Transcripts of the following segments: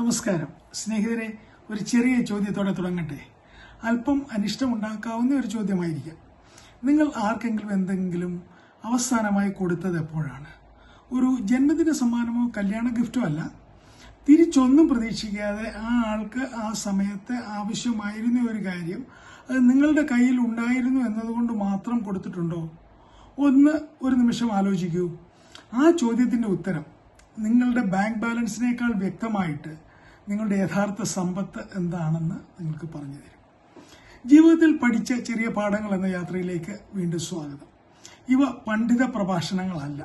നമസ്കാരം സ്നേഹിതരെ, ഒരു ചെറിയ ചോദ്യത്തോടെ തുടങ്ങട്ടെ. അല്പം അനിഷ്ടമുണ്ടാക്കാവുന്ന ഒരു ചോദ്യമായിരിക്കാം. നിങ്ങൾ ആർക്കെങ്കിലും എന്തെങ്കിലും അവസാനമായി കൊടുത്തത് എപ്പോഴാണ്? ഒരു ജന്മദിന സമ്മാനമോ കല്യാണ ഗിഫ്റ്റോ അല്ല. തിരിച്ചൊന്നും പ്രതീക്ഷിക്കാതെ ആ ആൾക്ക് ആ സമയത്ത് ആവശ്യമായിരുന്ന ഒരു കാര്യം അത് നിങ്ങളുടെ കയ്യിൽ ഉണ്ടായിരുന്നു എന്നതുകൊണ്ട് മാത്രം കൊടുത്തിട്ടുണ്ടോ? ഒരു നിമിഷം ആലോചിക്കൂ. ആ ചോദ്യത്തിന്റെ ഉത്തരം നിങ്ങളുടെ ബാങ്ക് ബാലൻസിനേക്കാൾ വ്യക്തമായിട്ട് നിങ്ങളുടെ യഥാർത്ഥ സമ്പത്ത് എന്താണെന്ന് നിങ്ങൾക്ക് പറഞ്ഞു തരും. ജീവിതത്തിൽ പഠിച്ച ചെറിയ പാഠങ്ങൾ എന്ന യാത്രയിലേക്ക് വീണ്ടും സ്വാഗതം. ഇവ പണ്ഡിത പ്രഭാഷണങ്ങളല്ല.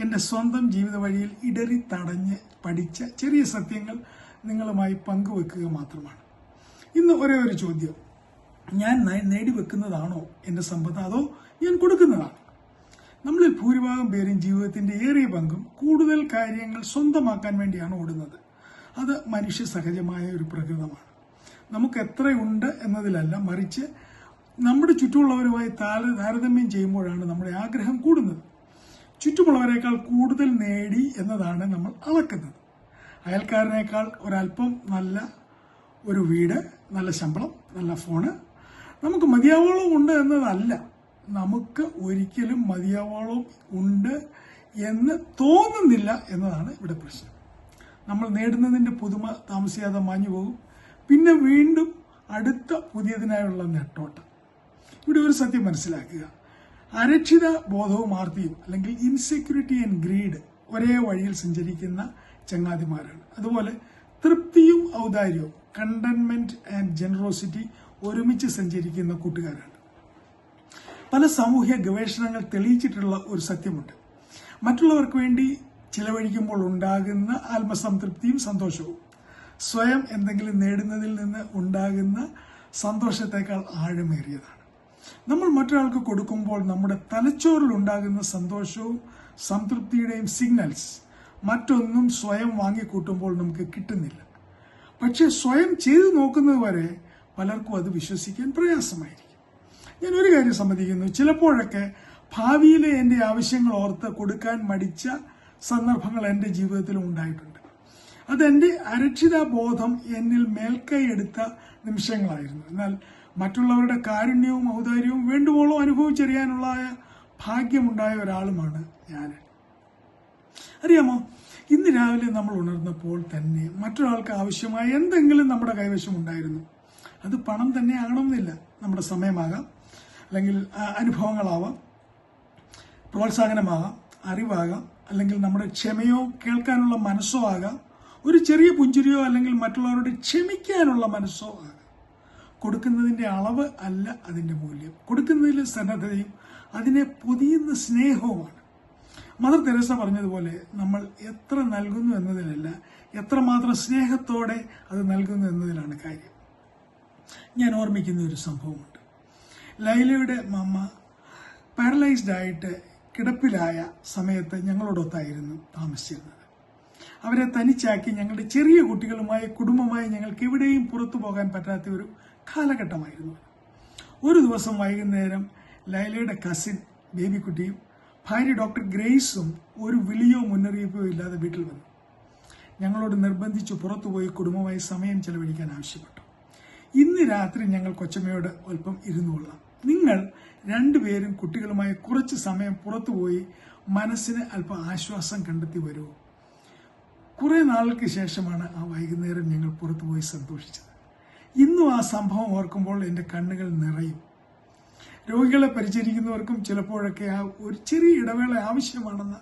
എൻ്റെ സ്വന്തം ജീവിത വഴിയിൽ ഇടറി തടഞ്ഞ് പഠിച്ച ചെറിയ സത്യങ്ങൾ നിങ്ങളുമായി പങ്കുവെക്കുക മാത്രമാണ്. ഇന്ന് ഒരേ ഒരു ചോദ്യം: ഞാൻ നേടിവെക്കുന്നതാണോ എൻ്റെ സമ്പത്ത്, അതോ ഞാൻ കൊടുക്കുന്നതാണോ? നമ്മളിൽ ഭൂരിഭാഗം പേരും ജീവിതത്തിന്റെ ഏറിയ പങ്കും കൂടുതൽ കാര്യങ്ങൾ സ്വന്തമാക്കാൻ വേണ്ടിയാണ് ഓടുന്നത്. അത് മനുഷ്യ സഹജമായ ഒരു പ്രകൃതമാണ്. നമുക്ക് എത്രയുണ്ട് എന്നതിലല്ല, മറിച്ച് നമ്മുടെ ചുറ്റുമുള്ളവരുമായി താരതമ്യം ചെയ്യുമ്പോഴാണ് നമ്മുടെ ആഗ്രഹം കൂടുന്നത്. ചുറ്റുമുള്ളവരെക്കാൾ കൂടുതൽ നേടി എന്നതാണ് നമ്മൾ അളക്കുന്നത്. അയൽക്കാരനേക്കാൾ ഒരല്പം നല്ല ഒരു വീട്, നല്ല ശമ്പളം, നല്ല ഫോണ് നമുക്ക് മതിയാവോളം ഉണ്ട് എന്നതല്ല, നമുക്ക് ഒരിക്കലും മതിയാവോളം ഉണ്ട് എന്ന് തോന്നുന്നില്ല എന്നതാണ് ഇവിടെ പ്രശ്നം. നമ്മൾ നേടുന്നതിന്റെ പുതുമ താമസിയാതെ മാഞ്ഞു പോകും. പിന്നെ വീണ്ടും അടുത്ത പുതിയതിനായുള്ള നെട്ടോട്ടം. ഇവിടെ ഒരു സത്യം മനസ്സിലാക്കുക: അരക്ഷിത ബോധവും ആർത്തിയും, അല്ലെങ്കിൽ ഇൻസെക്യൂരിറ്റി ആൻഡ് ഗ്രീഡ് ഒരേ വഴിയിൽ സഞ്ചരിക്കുന്ന ചങ്ങാതിമാരാണ്. അതുപോലെ തൃപ്തിയും ഔദാര്യവും, കണ്ടന്റ്മെന്റ് ആൻഡ് ജനറോസിറ്റി ഒരുമിച്ച് സഞ്ചരിക്കുന്ന കൂട്ടുകാരാണ്. പല സാമൂഹ്യ ഗവേഷണങ്ങൾ തെളിയിച്ചിട്ടുള്ള ഒരു സത്യമുണ്ട്: മറ്റുള്ളവർക്ക് വേണ്ടി ചിലവഴിക്കുമ്പോൾ ഉണ്ടാകുന്ന ആത്മസംതൃപ്തിയും സന്തോഷവും സ്വയം എന്തെങ്കിലും നേടുന്നതിൽ നിന്ന് ഉണ്ടാകുന്ന സന്തോഷത്തേക്കാൾ ആഴമേറിയതാണ്. നമ്മൾ മറ്റൊരാൾക്ക് കൊടുക്കുമ്പോൾ നമ്മുടെ തലച്ചോറിൽ ഉണ്ടാകുന്ന സന്തോഷവും സംതൃപ്തിയുടെയും സിഗ്നൽസ് മറ്റൊന്നും സ്വയം വാങ്ങിക്കൂട്ടുമ്പോൾ നമുക്ക് കിട്ടുന്നില്ല. പക്ഷെ സ്വയം ചെയ്തു നോക്കുന്നത് വരെ പലർക്കും അത് വിശ്വസിക്കാൻ പ്രയാസമായിരിക്കും. ഞാൻ ഒരു കാര്യം സമ്മതിക്കുന്നു: ചിലപ്പോഴൊക്കെ ഭാവിയിലെ എൻ്റെ ആവശ്യങ്ങൾ ഓർത്ത് കൊടുക്കാൻ മടിച്ച സന്ദർഭങ്ങൾ എൻ്റെ ജീവിതത്തിലും ഉണ്ടായിട്ടുണ്ട്. അതെൻ്റെ അരക്ഷിതാബോധം എന്നിൽ മേൽക്കൈ എടുത്ത നിമിഷങ്ങളായിരുന്നു. എന്നാൽ മറ്റുള്ളവരുടെ കാരുണ്യവും ഔദാര്യവും വേണ്ടുവോളം അനുഭവിച്ചറിയാനുള്ള ഭാഗ്യമുണ്ടായ ഒരാളുമാണ് ഞാൻ. അറിയാമോ, ഇന്ന് രാവിലെ നമ്മൾ ഉണർന്നപ്പോൾ തന്നെ മറ്റൊരാൾക്ക് ആവശ്യമായ എന്തെങ്കിലും നമ്മുടെ കൈവശം ഉണ്ടായിരുന്നു. അത് പണം തന്നെ ആകണമെന്നില്ല. നമ്മുടെ സമയമാകാം, അല്ലെങ്കിൽ അനുഭവങ്ങളാവാം, പ്രോത്സാഹനമാകാം, അറിവാകാം, അല്ലെങ്കിൽ നമ്മുടെ ക്ഷമയോ കേൾക്കാനുള്ള മനസ്സോ ആകാം, ഒരു ചെറിയ പുഞ്ചിരിയോ അല്ലെങ്കിൽ മറ്റുള്ളവരോട് ക്ഷമിക്കാനുള്ള മനസ്സോ ആകാം. കൊടുക്കുന്നതിന്റെ അളവ് അല്ല അതിന്റെ മൂല്യം, കൊടുക്കുന്നതിലെ സന്നദ്ധതയും അതിനെ പൊതിയുന്ന സ്നേഹവുമാണ്. മദർ തെരേസ പറഞ്ഞതുപോലെ, നമ്മൾ എത്ര നൽകുന്നു എന്നതിലല്ല, എത്രമാത്രം സ്നേഹത്തോടെ അത് നൽകുന്നു എന്നതിലാണ് കാര്യം. ഞാൻ ഓർമ്മിക്കുന്ന ഒരു സംഭവമുണ്ട്. ലൈലയുടെ മമ്മ പാരലൈസ്ഡ് ആയിട്ട് കിടപ്പിലായ സമയത്ത് ഞങ്ങളോടൊത്തായിരുന്നു താമസിച്ചിരുന്നത്. അവരെ തനിച്ചാക്കി ഞങ്ങളുടെ ചെറിയ കുട്ടികളുമായി കുടുംബമായി ഞങ്ങൾക്ക് എവിടെയും പുറത്തു പോകാൻ പറ്റാത്ത ഒരു കാലഘട്ടമായിരുന്നു. ഒരു ദിവസം വൈകുന്നേരം ലൈലയുടെ കസിൻ ബേബിക്കുട്ടിയും ഭാര്യ ഡോക്ടർ ഗ്രേസും ഒരു വിളിയോ മുന്നറിയിപ്പോ ഇല്ലാതെ വീട്ടിൽ വന്നു. ഞങ്ങളോട് നിർബന്ധിച്ചു പുറത്തുപോയി കുടുംബമായി സമയം ചെലവഴിക്കാൻ ആവശ്യപ്പെട്ടു. ഇന്ന് രാത്രി ഞങ്ങൾ കൊച്ചമ്മയോട് അല്പം ഇരുന്നു കൊള്ളാം. നിങ്ങൾ രണ്ടുപേരും കുട്ടികളുമായി കുറച്ച് സമയം പുറത്തുപോയി മനസ്സിന് അല്പം ആശ്വാസം കണ്ടെത്തി വരൂ. കുറെ നാൾക്ക് ശേഷമാണ് ആ വൈകുന്നേരം ഞങ്ങൾ പുറത്തുപോയി സന്തോഷിച്ചത്. ഇന്നും ആ സംഭവം ഓർക്കുമ്പോൾ എൻ്റെ കണ്ണുകൾ നിറയും. രോഗികളെ പരിചരിക്കുന്നവർക്കും ചിലപ്പോഴൊക്കെ ആ ഒരു ചെറിയ ഇടവേള ആവശ്യമാണെന്ന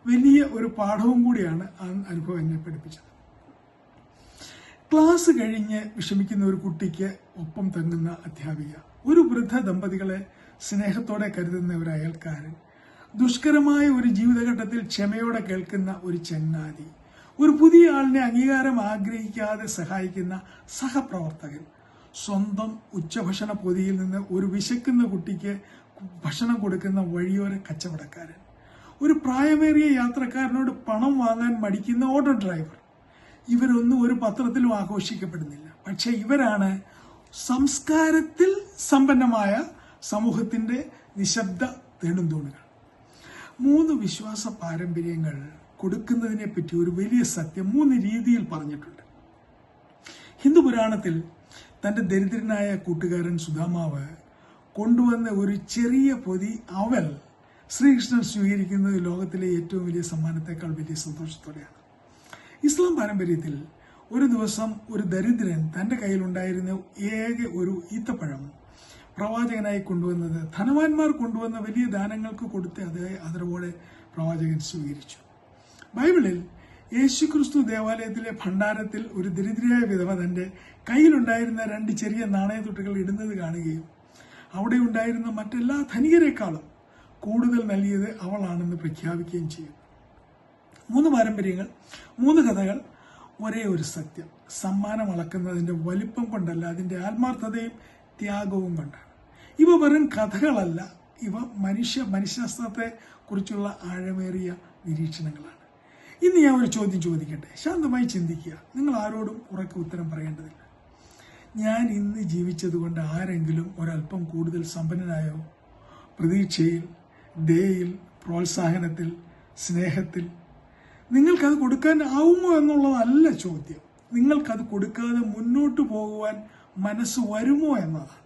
വലിയ ഒരു പാഠവും കൂടിയാണ് ആ അനുഭവം എന്നെ പഠിപ്പിച്ചത്. ക്ലാസ് കഴിഞ്ഞ് വിഷമിക്കുന്ന ഒരു കുട്ടിക്ക് ഒപ്പം തങ്ങുന്ന അധ്യാപിക, ഒരു വൃദ്ധ ദമ്പതികളെ സ്നേഹത്തോടെ കരുതുന്ന ഒരു അയൽക്കാരൻ, ദുഷ്കരമായ ഒരു ജീവിതഘട്ടത്തിൽ ക്ഷമയോടെ കേൾക്കുന്ന ഒരു ചങ്ങാതി, ഒരു പുതിയ ആളിനെ അംഗീകാരം ആഗ്രഹിക്കാതെ സഹായിക്കുന്ന സഹപ്രവർത്തകൻ, സ്വന്തം ഉച്ചഭക്ഷണ പൊതിയിൽ നിന്ന് ഒരു വിശക്കുന്ന കുട്ടിക്ക് ഭക്ഷണം കൊടുക്കുന്ന വഴിയോര കച്ചവടക്കാരൻ, ഒരു പ്രായമേറിയ യാത്രക്കാരനോട് പണം വാങ്ങാൻ മടിക്കുന്ന ഓട്ടോ ഡ്രൈവർ. ഇവരൊന്നും ഒരു പത്രത്തിലും ആഘോഷിക്കപ്പെടുന്നില്ല. പക്ഷെ ഇവരാണ് സംസ്കാരത്തിൽ സമ്പന്നമായ സമൂഹത്തിന്റെ നിശബ്ദ തേടുംതൂണുകൾ. 3 വിശ്വാസ പാരമ്പര്യങ്ങൾ കൊടുക്കുന്നതിനെ പറ്റി ഒരു വലിയ സത്യം 3 രീതിയിൽ പറഞ്ഞിട്ടുണ്ട്. ഹിന്ദു പുരാണത്തിൽ തൻ്റെ ദരിദ്രനായ കൂട്ടുകാരൻ സുദാമാവ് കൊണ്ടുവന്ന ഒരു ചെറിയ പൊതി അവൽ ശ്രീകൃഷ്ണൻ സ്വീകരിക്കുന്നത് ലോകത്തിലെ ഏറ്റവും വലിയ സമ്മാനത്തെക്കാൾ വലിയ സന്തോഷത്തോടെയാണ്. ഇസ്ലാം പാരമ്പര്യത്തിൽ ഒരു ദിവസം ഒരു ദരിദ്രൻ തൻ്റെ കയ്യിലുണ്ടായിരുന്ന ഏക ഒരു ഈത്തപ്പഴം പ്രവാചകനായി കൊണ്ടുവന്നത് ധനവാന്മാർ കൊണ്ടുവന്ന വലിയ ദാനങ്ങൾക്ക് കൊടുത്ത് അതേ ആദരവോടെ പ്രവാചകൻ സ്വീകരിച്ചു. ബൈബിളിൽ യേശുക്രിസ്തു ദേവാലയത്തിലെ ഭണ്ഡാരത്തിൽ ഒരു ദരിദ്രയായ വിധവ തൻ്റെ കയ്യിലുണ്ടായിരുന്ന 2 ചെറിയ നാണയത്തുട്ടുകൾ ഇടുന്നത് കാണുകയും അവിടെ ഉണ്ടായിരുന്ന മറ്റെല്ലാ ധനികരെക്കാളും കൂടുതൽ നൽകിയത് അവളാണെന്ന് പ്രഖ്യാപിക്കുകയും ചെയ്യും. 3 പാരമ്പര്യങ്ങൾ, 3 കഥകൾ, ഒരേ ഒരു സത്യം. സമ്മാനം അളക്കുന്നതിൻ്റെ വലിപ്പം കൊണ്ടല്ല, അതിൻ്റെ ആത്മാർത്ഥതയും ത്യാഗവും കൊണ്ടാണ്. ഇവ വെറും കഥകളല്ല, ഇവ മനഃശാസ്ത്രത്തെ കുറിച്ചുള്ള ആഴമേറിയ നിരീക്ഷണങ്ങളാണ്. ഇന്ന് ഞാൻ ഒരു ചോദ്യം ചോദിക്കട്ടെ, ശാന്തമായി ചിന്തിക്കുക. നിങ്ങൾ ആരോടും ഉറക്കെ ഉത്തരം പറയേണ്ടതില്ല. ഞാൻ ഇന്ന് ജീവിച്ചതുകൊണ്ട് ആരെങ്കിലും ഒരല്പം കൂടുതൽ സമ്പന്നനായോ? പ്രതീക്ഷയിൽ, ദയയിൽ, പ്രോത്സാഹനത്തിൽ, സ്നേഹത്തിൽ നിങ്ങൾക്കത് കൊടുക്കാൻ ആവുമോ എന്നുള്ളതല്ല ചോദ്യം. നിങ്ങൾക്കത് കൊടുക്കാതെ മുന്നോട്ട് പോകുവാൻ മനസ്സ് വരുമോ എന്നതാണ്.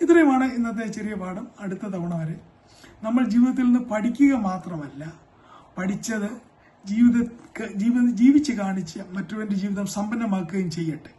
ഇത്രയുമാണ് ഇന്നത്തെ ചെറിയ പാഠം. അടുത്ത തവണ വരെ നമ്മൾ ജീവിതത്തിൽ നിന്ന് പഠിക്കുക മാത്രമല്ല, പഠിച്ചത് ജീവിച്ച് കാണിച്ച് മറ്റൊരുവന്റെ ജീവിതം സമ്പന്നമാക്കുകയും ചെയ്യട്ടെ.